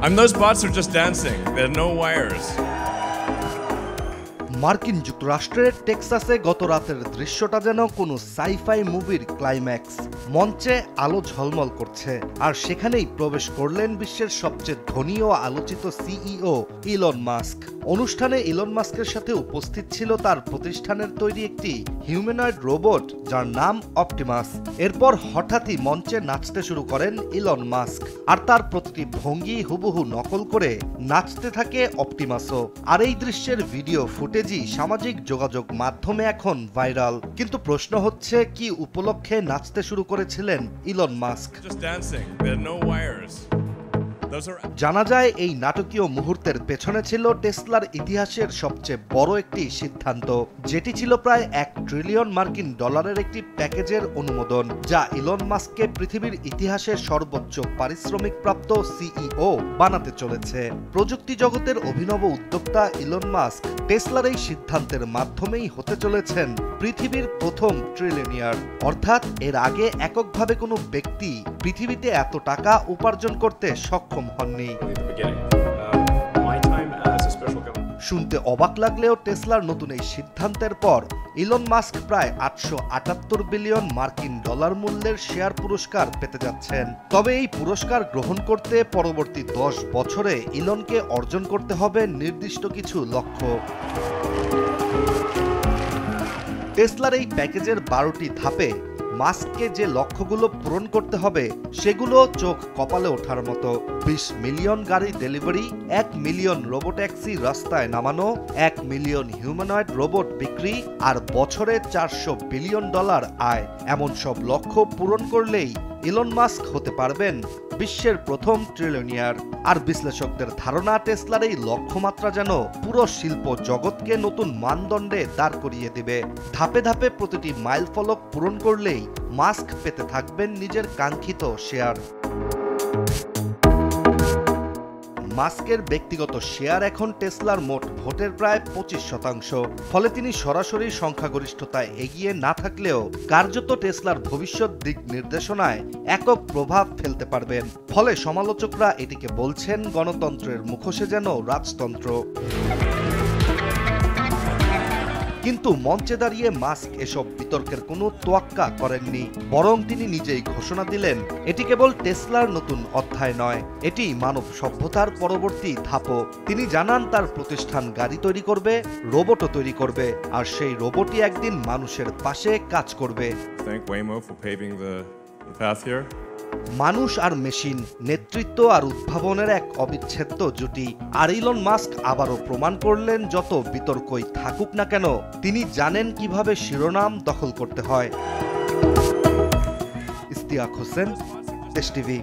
And those bots are just dancing. There are no wires. মার্কিন যুক্তরাষ্ট্রের টেক্সাসে গত রাতের দৃশ্যটা যেন কোনো সাইফাই মুভির ক্লাইম্যাক্স। মঞ্চে আলো ঝলমল করছে, আর সেখানেই প্রবেশ করলেন বিশ্বের সবচেয়ে ধনী ও আলোচিত সিইও ইলন মাস্ক। অনুষ্ঠানে ইলন মাস্কের সাথে উপস্থিত ছিল তার প্রতিষ্ঠানের তৈরি একটি হিউম্যানয়েড রোবট যার নাম অপটিমাস। এরপর হঠাৎই মঞ্চে নাচতে শুরু করেন ইলন মাস্ক, আর তার প্রতিটি ভঙ্গি হুবহু নকল করে নাচতে থাকে অপটিমাসও। আর এই দৃশ্যের ভিডিও ফুটেজই সামাজিক যোগাযোগ মাধ্যমে এখন ভাইরাল। কিন্তু প্রশ্ন হচ্ছে, কি উপলক্ষে নাচতে শুরু করেছিলেন ইলন মাস্ক? জানা যায় এই নাটকীয় মুহূর্তের পেছনে ছিল টেসলার ইতিহাসের সবচেয়ে বড় একটি সিদ্ধান্ত, যেটি ছিল প্রায় $1 ট্রিলিয়ন মার্কিন ডলারের একটি প্যাকেজের অনুমোদন, যা ইলন মাস্ককে পৃথিবীর ইতিহাসের সর্বোচ্চ পারিশ্রমিক প্রাপ্ত সিইও বানাতে চলেছে। প্রযুক্তি জগতের অভিনব উদ্যোক্তা ইলন মাস্ক টেসলার এই সিদ্ধান্তের মাধ্যমেই হতে চলেছেন পৃথিবীর প্রথম ট্রিলিয়নিয়ার। অর্থাৎ এর আগে এককভাবে কোনো ব্যক্তি পৃথিবীতে এত টাকা উপার্জন করতে সক্ষম হননি। শুনতে অবাক লাগলেও টেসলার নতুন এই সিদ্ধান্তের পর ইলন মাস্ক প্রায় $878 বিলিয়ন মার্কিন ডলার মূল্যের শেয়ার পুরস্কার পেতে যাচ্ছেন। তবে এই পুরস্কার গ্রহণ করতে পরবর্তী 10 বছরে ইলনকে অর্জন করতে হবে নির্দিষ্ট কিছু লক্ষ্য। টেসলার এই প্যাকেজের 12টি ধাপে মাস্ককে যে লক্ষ্যগুলো পূরণ করতে হবে সেগুলো চোখ কপালে ওঠার মতো। 20 মিলিয়ন গাড়ি ডেলিভারি, 1 মিলিয়ন রোবোট্যাক্সি রাস্তায় নামানো, 1 মিলিয়ন হিউম্যানয়েড রোবট বিক্রি, আর বছরে $400 বিলিয়ন আয়। এমন সব লক্ষ্য পূরণ করলেই ইলন মাস্ক হতে পারবেন বিশ্বের প্রথম ট্রিলিয়নিয়ার। আর বিশ্লেষকদের ধারণা, টেসলার এই লক্ষ্যমাত্রা যেন পুরো শিল্প জগৎকে নতুন মানদণ্ডে দাঁড় করিয়ে দিবে। ধাপে ধাপে প্রতিটি মাইলফলক পূরণ করলেই মাস্ক পেতে থাকবেন নিজের কাঙ্ক্ষিত শেয়ার। মাস্কের ব্যক্তিগত শেয়ার এখন টেসলার মোট ভোটের প্রায় 25%। ফলে তিনি সরাসরি সংখ্যাগরিষ্ঠতায় এগিয়ে না থাকলেও কার্যত টেসলার ভবিষ্যৎ দিক নির্দেশনায় একক প্রভাব ফেলতে পারবেন। ফলে সমালোচকরা এটিকে বলছেন গণতন্ত্রের মুখোশে যেন রাজতন্ত্র। কিন্তু মঞ্চে দাঁড়িয়ে মাস্ক এসব বিতর্কের কোনো তোয়াক্কা করেননি, বরং তিনি নিজেই ঘোষণা দিলেন এটি কেবল টেসলার নতুন অধ্যায় নয়, এটি মানব সভ্যতার পরবর্তী ধাপও। তিনি জানান তার প্রতিষ্ঠান গাড়ি তৈরি করবে, রোবটও তৈরি করবে, আর সেই রোবটই একদিন মানুষের পাশে কাজ করবে। মানুষ আর মেশিন, নেতৃত্ব আর উদ্ভাবনের এক অবিচ্ছেদ্য জুটি। আর ইলন মাস্ক আবারও প্রমাণ করলেন, যত বিতর্কই থাকুক না কেন, তিনি জানেন কিভাবে শিরোনাম দখল করতে হয়। ইশতিয়াক হোসেন, দেশ টিভি।